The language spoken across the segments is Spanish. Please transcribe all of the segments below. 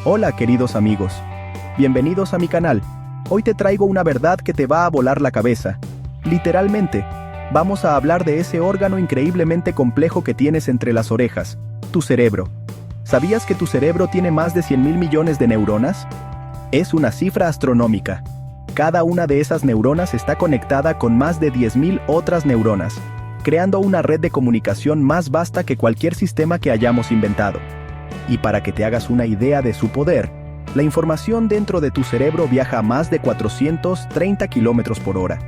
Hola queridos amigos, bienvenidos a mi canal. Hoy te traigo una verdad que te va a volar la cabeza. Literalmente, vamos a hablar de ese órgano increíblemente complejo que tienes entre las orejas, tu cerebro. ¿Sabías que tu cerebro tiene más de 100.000 millones de neuronas? Es una cifra astronómica. Cada una de esas neuronas está conectada con más de 10.000 otras neuronas, creando una red de comunicación más vasta que cualquier sistema que hayamos inventado. Y para que te hagas una idea de su poder, la información dentro de tu cerebro viaja a más de 430 kilómetros por hora,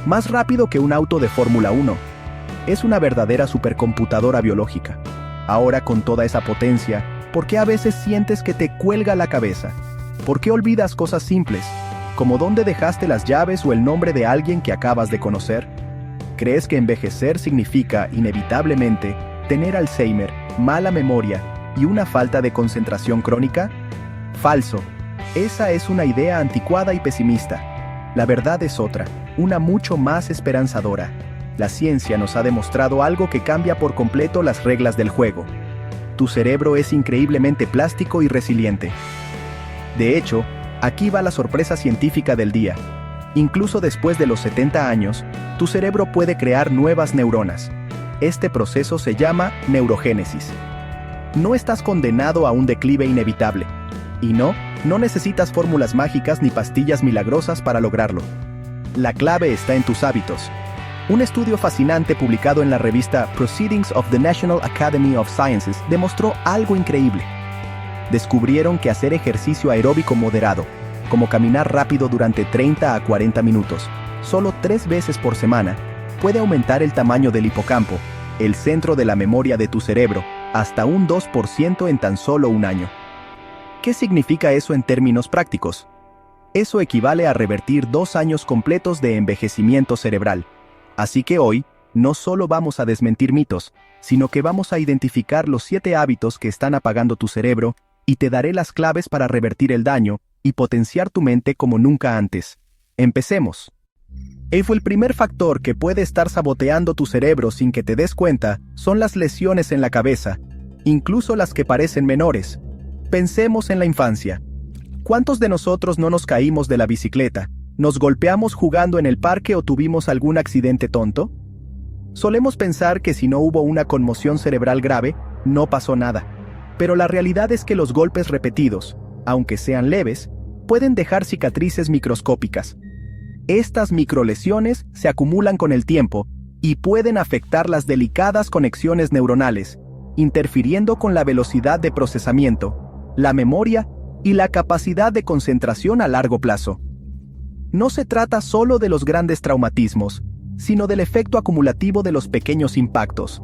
más rápido que un auto de Fórmula 1. Es una verdadera supercomputadora biológica. Ahora, con toda esa potencia, ¿por qué a veces sientes que te cuelga la cabeza? ¿Por qué olvidas cosas simples, como dónde dejaste las llaves o el nombre de alguien que acabas de conocer? ¿Crees que envejecer significa, inevitablemente, tener Alzheimer, mala memoria y una falta de concentración crónica? Falso. Esa es una idea anticuada y pesimista. La verdad es otra, una mucho más esperanzadora. La ciencia nos ha demostrado algo que cambia por completo las reglas del juego. Tu cerebro es increíblemente plástico y resiliente. De hecho, aquí va la sorpresa científica del día. Incluso después de los 70 años, tu cerebro puede crear nuevas neuronas. Este proceso se llama neurogénesis. No estás condenado a un declive inevitable. Y no necesitas fórmulas mágicas ni pastillas milagrosas para lograrlo. La clave está en tus hábitos. Un estudio fascinante publicado en la revista Proceedings of the National Academy of Sciences demostró algo increíble. Descubrieron que hacer ejercicio aeróbico moderado, como caminar rápido durante 30 a 40 minutos, solo 3 veces por semana, puede aumentar el tamaño del hipocampo, el centro de la memoria de tu cerebro, hasta un 2% en tan solo un año. ¿Qué significa eso en términos prácticos? Eso equivale a revertir 2 años completos de envejecimiento cerebral. Así que hoy, no solo vamos a desmentir mitos, sino que vamos a identificar los 7 hábitos que están apagando tu cerebro y te daré las claves para revertir el daño y potenciar tu mente como nunca antes. Empecemos. El primer factor que puede estar saboteando tu cerebro sin que te des cuenta son las lesiones en la cabeza, incluso las que parecen menores. Pensemos en la infancia. ¿Cuántos de nosotros no nos caímos de la bicicleta, nos golpeamos jugando en el parque o tuvimos algún accidente tonto? Solemos pensar que si no hubo una conmoción cerebral grave, no pasó nada. Pero la realidad es que los golpes repetidos, aunque sean leves, pueden dejar cicatrices microscópicas. Estas microlesiones se acumulan con el tiempo y pueden afectar las delicadas conexiones neuronales, interfiriendo con la velocidad de procesamiento, la memoria y la capacidad de concentración a largo plazo. No se trata solo de los grandes traumatismos, sino del efecto acumulativo de los pequeños impactos.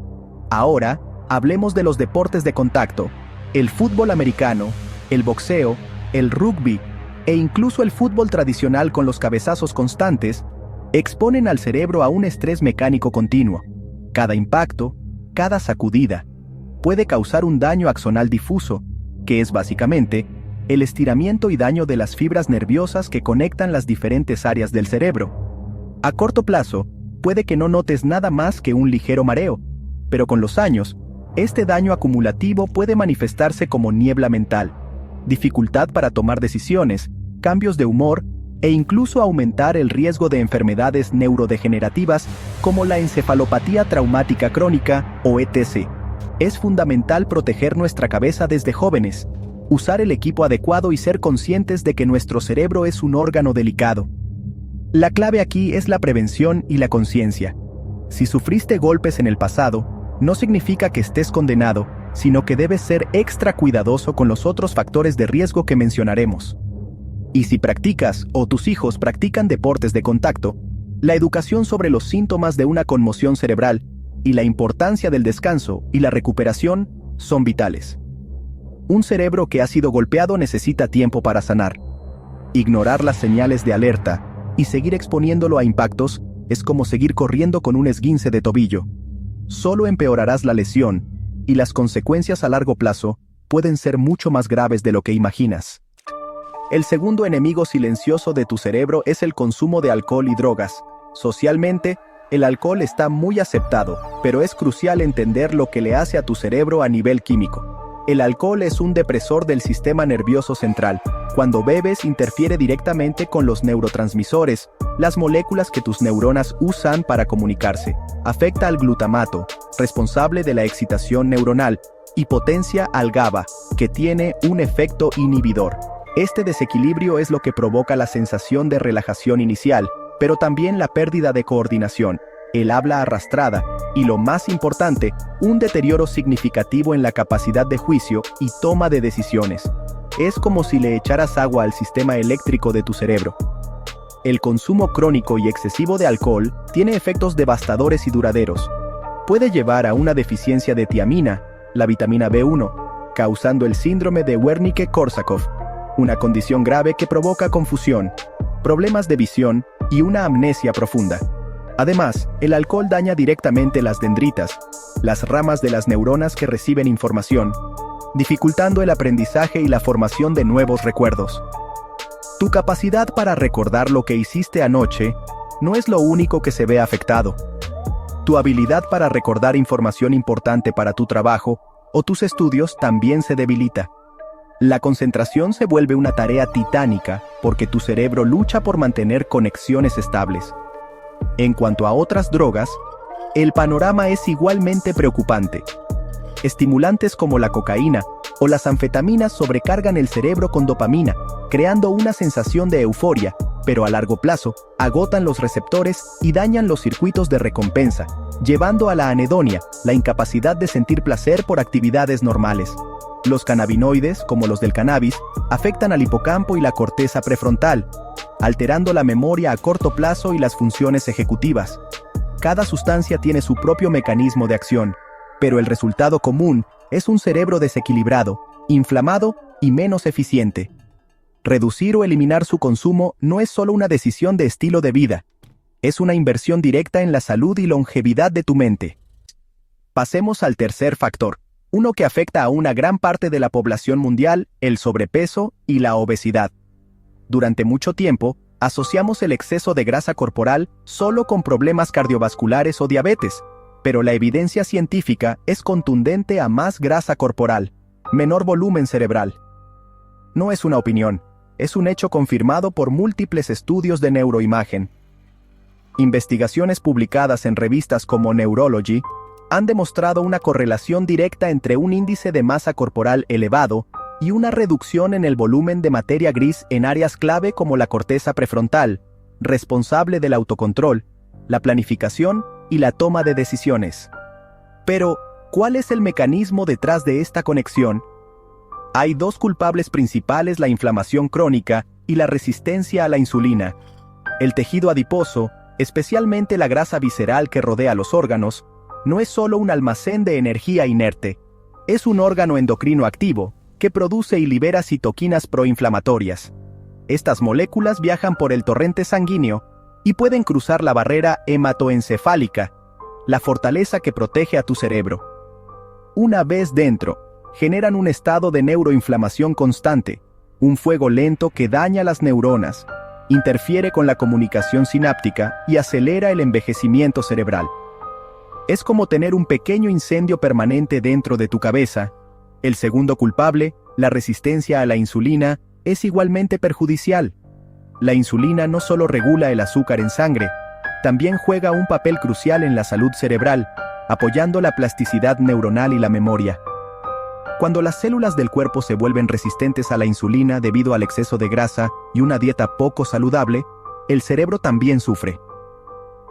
Ahora, hablemos de los deportes de contacto, el fútbol americano, el boxeo, el rugby e incluso el fútbol tradicional con los cabezazos constantes, exponen al cerebro a un estrés mecánico continuo. Cada impacto, cada sacudida, puede causar un daño axonal difuso, que es básicamente el estiramiento y daño de las fibras nerviosas que conectan las diferentes áreas del cerebro. A corto plazo, puede que no notes nada más que un ligero mareo, pero con los años, este daño acumulativo puede manifestarse como niebla mental, dificultad para tomar decisiones, cambios de humor e incluso aumentar el riesgo de enfermedades neurodegenerativas como la encefalopatía traumática crónica o ETC. Es fundamental proteger nuestra cabeza desde jóvenes, usar el equipo adecuado y ser conscientes de que nuestro cerebro es un órgano delicado. La clave aquí es la prevención y la conciencia. Si sufriste golpes en el pasado, no significa que estés condenado, sino que debes ser extra cuidadoso con los otros factores de riesgo que mencionaremos. Y si practicas o tus hijos practican deportes de contacto, la educación sobre los síntomas de una conmoción cerebral y la importancia del descanso y la recuperación son vitales. Un cerebro que ha sido golpeado necesita tiempo para sanar. Ignorar las señales de alerta y seguir exponiéndolo a impactos es como seguir corriendo con un esguince de tobillo. Solo empeorarás la lesión y las consecuencias a largo plazo pueden ser mucho más graves de lo que imaginas. El segundo enemigo silencioso de tu cerebro es el consumo de alcohol y drogas. Socialmente, el alcohol está muy aceptado, pero es crucial entender lo que le hace a tu cerebro a nivel químico. El alcohol es un depresor del sistema nervioso central. Cuando bebes, interfiere directamente con los neurotransmisores, las moléculas que tus neuronas usan para comunicarse. Afecta al glutamato, responsable de la excitación neuronal, y potencia al GABA, que tiene un efecto inhibidor. Este desequilibrio es lo que provoca la sensación de relajación inicial, pero también la pérdida de coordinación, el habla arrastrada, y lo más importante, un deterioro significativo en la capacidad de juicio y toma de decisiones. Es como si le echaras agua al sistema eléctrico de tu cerebro. El consumo crónico y excesivo de alcohol tiene efectos devastadores y duraderos. Puede llevar a una deficiencia de tiamina, la vitamina B1, causando el síndrome de Wernicke-Korsakoff, una condición grave que provoca confusión, problemas de visión y una amnesia profunda. Además, el alcohol daña directamente las dendritas, las ramas de las neuronas que reciben información, dificultando el aprendizaje y la formación de nuevos recuerdos. Tu capacidad para recordar lo que hiciste anoche no es lo único que se ve afectado. Tu habilidad para recordar información importante para tu trabajo o tus estudios también se debilita. La concentración se vuelve una tarea titánica porque tu cerebro lucha por mantener conexiones estables. En cuanto a otras drogas, el panorama es igualmente preocupante. Estimulantes como la cocaína o las anfetaminas sobrecargan el cerebro con dopamina, creando una sensación de euforia, pero a largo plazo agotan los receptores y dañan los circuitos de recompensa, llevando a la anedonia, la incapacidad de sentir placer por actividades normales. Los cannabinoides, como los del cannabis, afectan al hipocampo y la corteza prefrontal, alterando la memoria a corto plazo y las funciones ejecutivas. Cada sustancia tiene su propio mecanismo de acción, pero el resultado común es un cerebro desequilibrado, inflamado y menos eficiente. Reducir o eliminar su consumo no es solo una decisión de estilo de vida, es una inversión directa en la salud y longevidad de tu mente. Pasemos al tercer factor, uno que afecta a una gran parte de la población mundial, el sobrepeso y la obesidad. Durante mucho tiempo, asociamos el exceso de grasa corporal solo con problemas cardiovasculares o diabetes, pero la evidencia científica es contundente a más grasa corporal, menor volumen cerebral. No es una opinión, es un hecho confirmado por múltiples estudios de neuroimagen. Investigaciones publicadas en revistas como Neurology han demostrado una correlación directa entre un índice de masa corporal elevado y una reducción en el volumen de materia gris en áreas clave como la corteza prefrontal, responsable del autocontrol, la planificación y la toma de decisiones. Pero, ¿cuál es el mecanismo detrás de esta conexión? Hay dos culpables principales: la inflamación crónica y la resistencia a la insulina. El tejido adiposo, especialmente la grasa visceral que rodea los órganos, no es solo un almacén de energía inerte, es un órgano endocrino activo que produce y libera citoquinas proinflamatorias. Estas moléculas viajan por el torrente sanguíneo y pueden cruzar la barrera hematoencefálica, la fortaleza que protege a tu cerebro. Una vez dentro, generan un estado de neuroinflamación constante, un fuego lento que daña las neuronas, interfiere con la comunicación sináptica y acelera el envejecimiento cerebral. Es como tener un pequeño incendio permanente dentro de tu cabeza. El segundo culpable, la resistencia a la insulina, es igualmente perjudicial. La insulina no solo regula el azúcar en sangre, también juega un papel crucial en la salud cerebral, apoyando la plasticidad neuronal y la memoria. Cuando las células del cuerpo se vuelven resistentes a la insulina debido al exceso de grasa y una dieta poco saludable, el cerebro también sufre.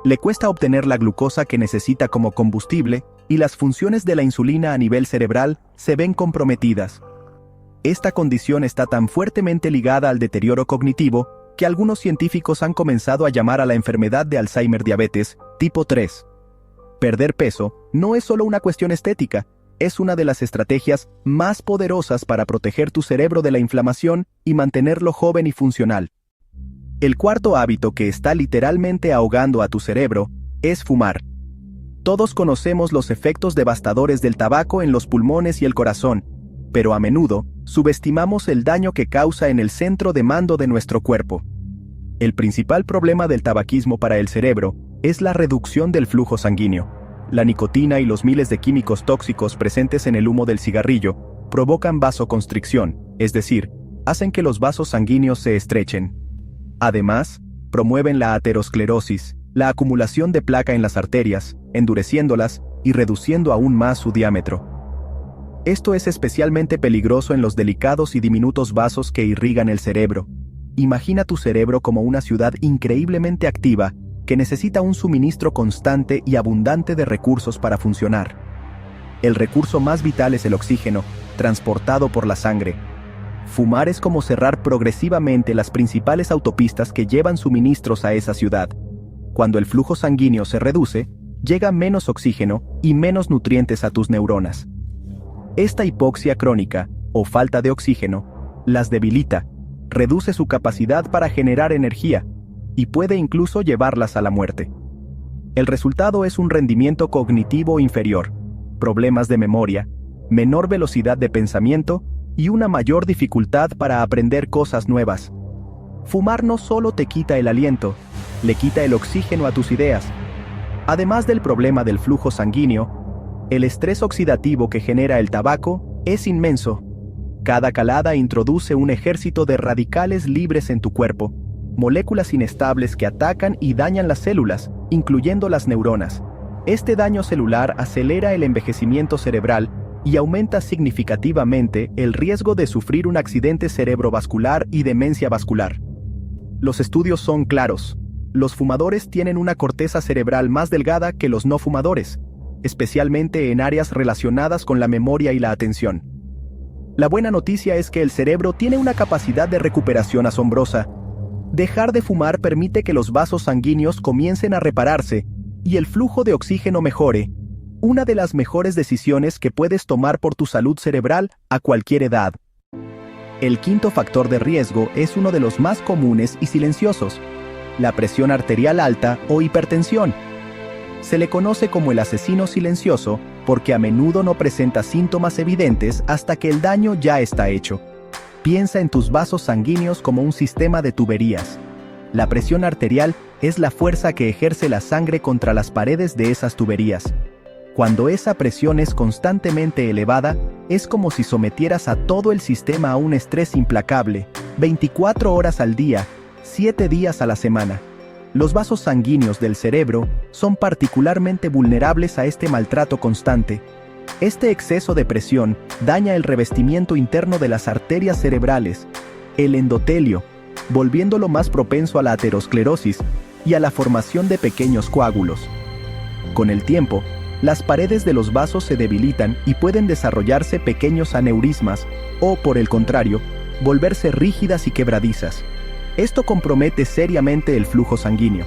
Le cuesta obtener la glucosa que necesita como combustible y las funciones de la insulina a nivel cerebral se ven comprometidas. Esta condición está tan fuertemente ligada al deterioro cognitivo que algunos científicos han comenzado a llamar a la enfermedad de Alzheimer diabetes tipo 3. Perder peso no es solo una cuestión estética, es una de las estrategias más poderosas para proteger tu cerebro de la inflamación y mantenerlo joven y funcional. El cuarto hábito que está literalmente ahogando a tu cerebro es fumar. Todos conocemos los efectos devastadores del tabaco en los pulmones y el corazón, pero a menudo subestimamos el daño que causa en el centro de mando de nuestro cuerpo. El principal problema del tabaquismo para el cerebro es la reducción del flujo sanguíneo. La nicotina y los miles de químicos tóxicos presentes en el humo del cigarrillo provocan vasoconstricción, es decir, hacen que los vasos sanguíneos se estrechen. Además, promueven la aterosclerosis, la acumulación de placa en las arterias, endureciéndolas y reduciendo aún más su diámetro. Esto es especialmente peligroso en los delicados y diminutos vasos que irrigan el cerebro. Imagina tu cerebro como una ciudad increíblemente activa que necesita un suministro constante y abundante de recursos para funcionar. El recurso más vital es el oxígeno, transportado por la sangre. Fumar es como cerrar progresivamente las principales autopistas que llevan suministros a esa ciudad. Cuando el flujo sanguíneo se reduce, llega menos oxígeno y menos nutrientes a tus neuronas. Esta hipoxia crónica, o falta de oxígeno, las debilita, reduce su capacidad para generar energía, y puede incluso llevarlas a la muerte. El resultado es un rendimiento cognitivo inferior, problemas de memoria, menor velocidad de pensamiento y una mayor dificultad para aprender cosas nuevas. Fumar no solo te quita el aliento, le quita el oxígeno a tus ideas. Además del problema del flujo sanguíneo, el estrés oxidativo que genera el tabaco es inmenso. Cada calada introduce un ejército de radicales libres en tu cuerpo, moléculas inestables que atacan y dañan las células, incluyendo las neuronas. Este daño celular acelera el envejecimiento cerebral y aumenta significativamente el riesgo de sufrir un accidente cerebrovascular y demencia vascular. Los estudios son claros. Los fumadores tienen una corteza cerebral más delgada que los no fumadores, especialmente en áreas relacionadas con la memoria y la atención. La buena noticia es que el cerebro tiene una capacidad de recuperación asombrosa. Dejar de fumar permite que los vasos sanguíneos comiencen a repararse y el flujo de oxígeno mejore, una de las mejores decisiones que puedes tomar por tu salud cerebral a cualquier edad. El quinto factor de riesgo es uno de los más comunes y silenciosos: la presión arterial alta o hipertensión. Se le conoce como el asesino silencioso porque a menudo no presenta síntomas evidentes hasta que el daño ya está hecho. Piensa en tus vasos sanguíneos como un sistema de tuberías. La presión arterial es la fuerza que ejerce la sangre contra las paredes de esas tuberías. Cuando esa presión es constantemente elevada, es como si sometieras a todo el sistema a un estrés implacable, 24 horas al día, 7 días a la semana. Los vasos sanguíneos del cerebro son particularmente vulnerables a este maltrato constante. Este exceso de presión daña el revestimiento interno de las arterias cerebrales, el endotelio, volviéndolo más propenso a la aterosclerosis y a la formación de pequeños coágulos. Con el tiempo, las paredes de los vasos se debilitan y pueden desarrollarse pequeños aneurismas o, por el contrario, volverse rígidas y quebradizas. Esto compromete seriamente el flujo sanguíneo.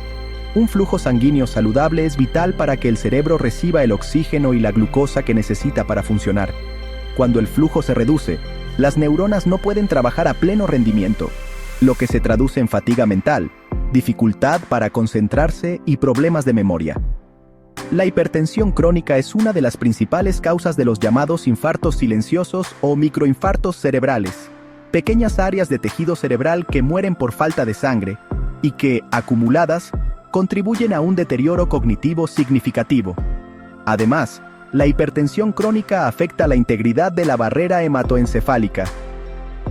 Un flujo sanguíneo saludable es vital para que el cerebro reciba el oxígeno y la glucosa que necesita para funcionar. Cuando el flujo se reduce, las neuronas no pueden trabajar a pleno rendimiento, lo que se traduce en fatiga mental, dificultad para concentrarse y problemas de memoria. La hipertensión crónica es una de las principales causas de los llamados infartos silenciosos o microinfartos cerebrales, pequeñas áreas de tejido cerebral que mueren por falta de sangre y que, acumuladas, contribuyen a un deterioro cognitivo significativo. Además, la hipertensión crónica afecta la integridad de la barrera hematoencefálica.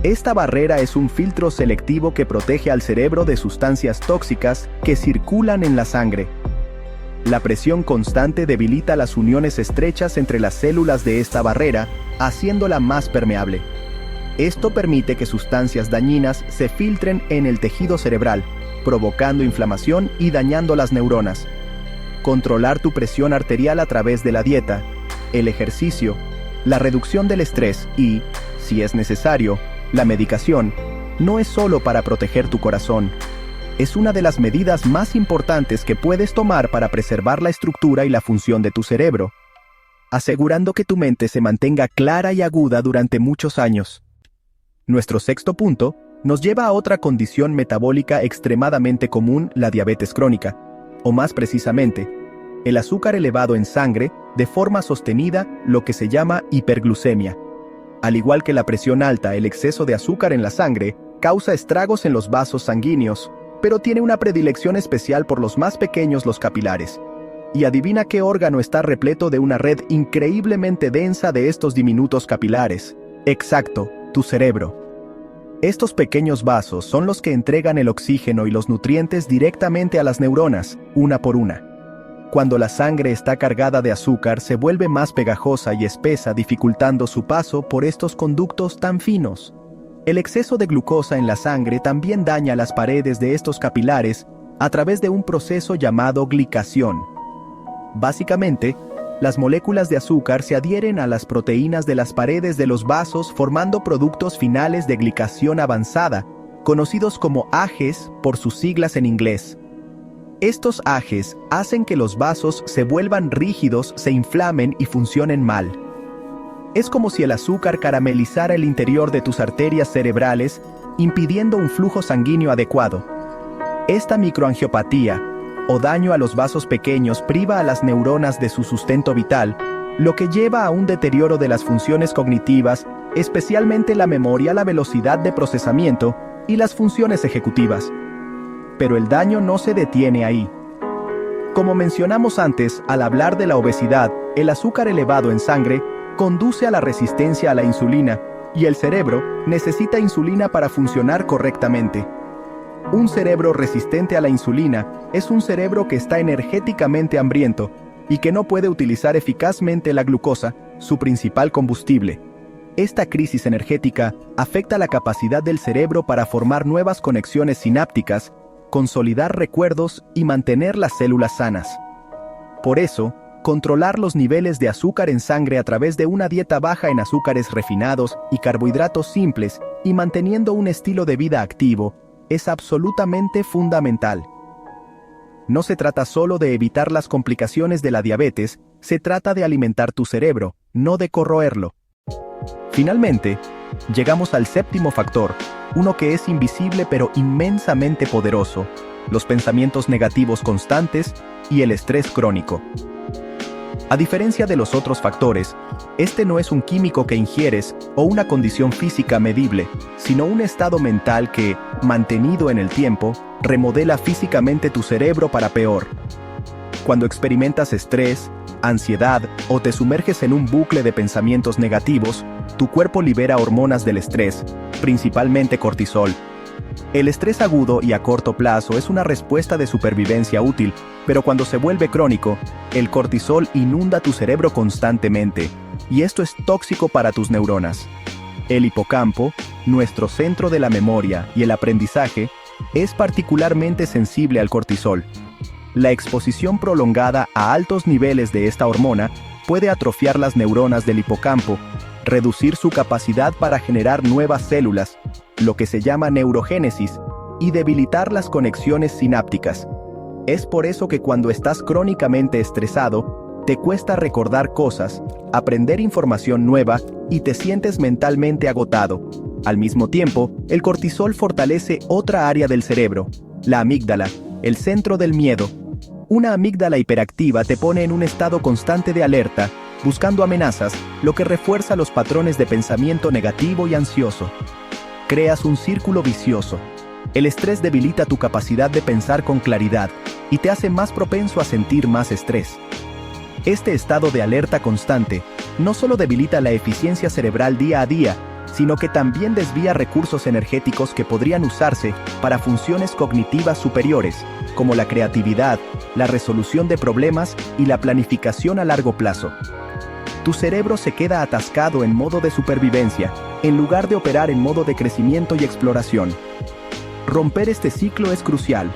Esta barrera es un filtro selectivo que protege al cerebro de sustancias tóxicas que circulan en la sangre. La presión constante debilita las uniones estrechas entre las células de esta barrera, haciéndola más permeable. Esto permite que sustancias dañinas se filtren en el tejido cerebral, provocando inflamación y dañando las neuronas. Controlar tu presión arterial a través de la dieta, el ejercicio, la reducción del estrés y, si es necesario, la medicación, no es solo para proteger tu corazón. Es una de las medidas más importantes que puedes tomar para preservar la estructura y la función de tu cerebro, asegurando que tu mente se mantenga clara y aguda durante muchos años. Nuestro sexto punto nos lleva a otra condición metabólica extremadamente común, la diabetes crónica, o más precisamente, el azúcar elevado en sangre de forma sostenida, lo que se llama hiperglucemia. Al igual que la presión alta, el exceso de azúcar en la sangre causa estragos en los vasos sanguíneos, pero tiene una predilección especial por los más pequeños, los capilares. Y adivina qué órgano está repleto de una red increíblemente densa de estos diminutos capilares: Exacto, tu cerebro. Estos pequeños vasos son los que entregan el oxígeno y los nutrientes directamente a las neuronas, una por una. Cuando la sangre está cargada de azúcar, se vuelve más pegajosa y espesa, dificultando su paso por estos conductos tan finos. El exceso de glucosa en la sangre también daña las paredes de estos capilares a través de un proceso llamado glicación. Básicamente, las moléculas de azúcar se adhieren a las proteínas de las paredes de los vasos formando productos finales de glicación avanzada, conocidos como AGEs por sus siglas en inglés. Estos AGEs hacen que los vasos se vuelvan rígidos, se inflamen y funcionen mal. Es como si el azúcar caramelizara el interior de tus arterias cerebrales, impidiendo un flujo sanguíneo adecuado. Esta microangiopatía, o daño a los vasos pequeños, priva a las neuronas de su sustento vital, lo que lleva a un deterioro de las funciones cognitivas, especialmente la memoria, la velocidad de procesamiento y las funciones ejecutivas. Pero el daño no se detiene ahí. Como mencionamos antes, al hablar de la obesidad, el azúcar elevado en sangre conduce a la resistencia a la insulina, y el cerebro necesita insulina para funcionar correctamente. Un cerebro resistente a la insulina es un cerebro que está energéticamente hambriento y que no puede utilizar eficazmente la glucosa, su principal combustible. Esta crisis energética afecta la capacidad del cerebro para formar nuevas conexiones sinápticas, consolidar recuerdos y mantener las células sanas. Por eso, controlar los niveles de azúcar en sangre a través de una dieta baja en azúcares refinados y carbohidratos simples y manteniendo un estilo de vida activo es absolutamente fundamental. No se trata solo de evitar las complicaciones de la diabetes, se trata de alimentar tu cerebro, no de corroerlo. Finalmente, llegamos al séptimo factor, uno que es invisible pero inmensamente poderoso: los pensamientos negativos constantes y el estrés crónico. A diferencia de los otros factores, este no es un químico que ingieres o una condición física medible, sino un estado mental que, mantenido en el tiempo, remodela físicamente tu cerebro para peor. Cuando experimentas estrés, ansiedad o te sumerges en un bucle de pensamientos negativos, tu cuerpo libera hormonas del estrés, principalmente cortisol. El estrés agudo y a corto plazo es una respuesta de supervivencia útil, pero cuando se vuelve crónico, el cortisol inunda tu cerebro constantemente, y esto es tóxico para tus neuronas. El hipocampo, nuestro centro de la memoria y el aprendizaje, es particularmente sensible al cortisol. La exposición prolongada a altos niveles de esta hormona puede atrofiar las neuronas del hipocampo, reducir su capacidad para generar nuevas células, lo que se llama neurogénesis, y debilitar las conexiones sinápticas. Es por eso que cuando estás crónicamente estresado, te cuesta recordar cosas, aprender información nueva y te sientes mentalmente agotado. Al mismo tiempo, el cortisol fortalece otra área del cerebro, la amígdala, el centro del miedo. Una amígdala hiperactiva te pone en un estado constante de alerta, buscando amenazas, lo que refuerza los patrones de pensamiento negativo y ansioso. Creas un círculo vicioso. El estrés debilita tu capacidad de pensar con claridad y te hace más propenso a sentir más estrés. Este estado de alerta constante no solo debilita la eficiencia cerebral día a día, sino que también desvía recursos energéticos que podrían usarse para funciones cognitivas superiores, como la creatividad, la resolución de problemas y la planificación a largo plazo. Tu cerebro se queda atascado en modo de supervivencia, en lugar de operar en modo de crecimiento y exploración. Romper este ciclo es crucial.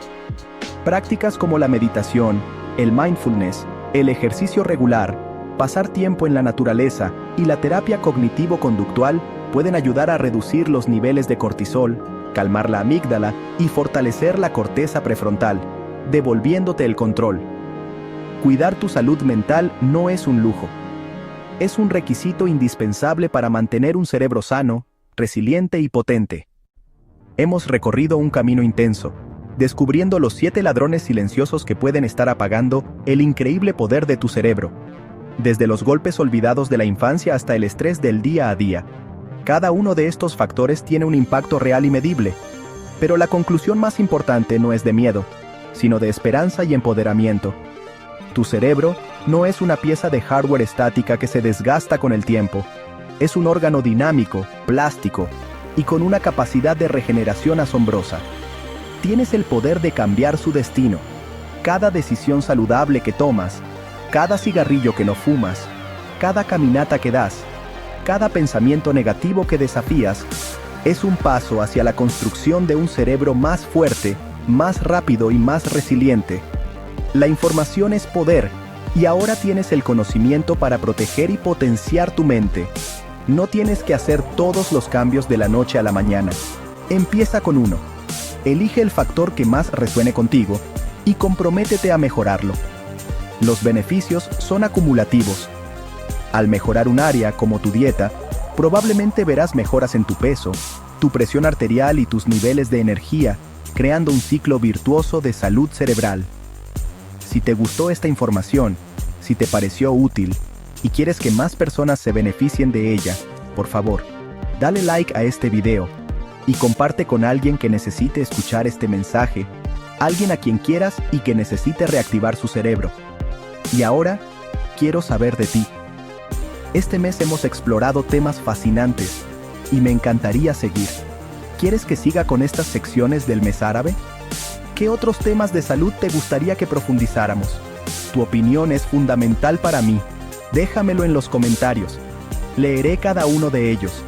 Prácticas como la meditación, el mindfulness, el ejercicio regular, pasar tiempo en la naturaleza y la terapia cognitivo-conductual pueden ayudar a reducir los niveles de cortisol, calmar la amígdala y fortalecer la corteza prefrontal, devolviéndote el control. Cuidar tu salud mental no es un lujo. Es un requisito indispensable para mantener un cerebro sano, resiliente y potente. Hemos recorrido un camino intenso, descubriendo los 7 ladrones silenciosos que pueden estar apagando el increíble poder de tu cerebro. Desde los golpes olvidados de la infancia hasta el estrés del día a día. Cada uno de estos factores tiene un impacto real y medible. Pero la conclusión más importante no es de miedo, sino de esperanza y empoderamiento. Tu cerebro no es una pieza de hardware estática que se desgasta con el tiempo. Es un órgano dinámico, plástico y con una capacidad de regeneración asombrosa. Tienes el poder de cambiar su destino. Cada decisión saludable que tomas, cada cigarrillo que no fumas, cada caminata que das, cada pensamiento negativo que desafías, es un paso hacia la construcción de un cerebro más fuerte, más rápido y más resiliente. La información es poder, y ahora tienes el conocimiento para proteger y potenciar tu mente. No tienes que hacer todos los cambios de la noche a la mañana. Empieza con uno. Elige el factor que más resuene contigo y comprométete a mejorarlo. Los beneficios son acumulativos. Al mejorar un área como tu dieta, probablemente verás mejoras en tu peso, tu presión arterial y tus niveles de energía, creando un ciclo virtuoso de salud cerebral. Si te gustó esta información, si te pareció útil y quieres que más personas se beneficien de ella, por favor, dale like a este video y comparte con alguien que necesite escuchar este mensaje, alguien a quien quieras y que necesite reactivar su cerebro. Y ahora, quiero saber de ti. Este mes hemos explorado temas fascinantes y me encantaría seguir. ¿Quieres que siga con estas secciones del mes árabe? ¿Qué otros temas de salud te gustaría que profundizáramos? Tu opinión es fundamental para mí. Déjamelo en los comentarios. Leeré cada uno de ellos.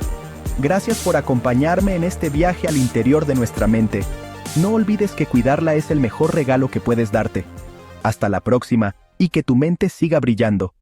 Gracias por acompañarme en este viaje al interior de nuestra mente. No olvides que cuidarla es el mejor regalo que puedes darte. Hasta la próxima, y que tu mente siga brillando.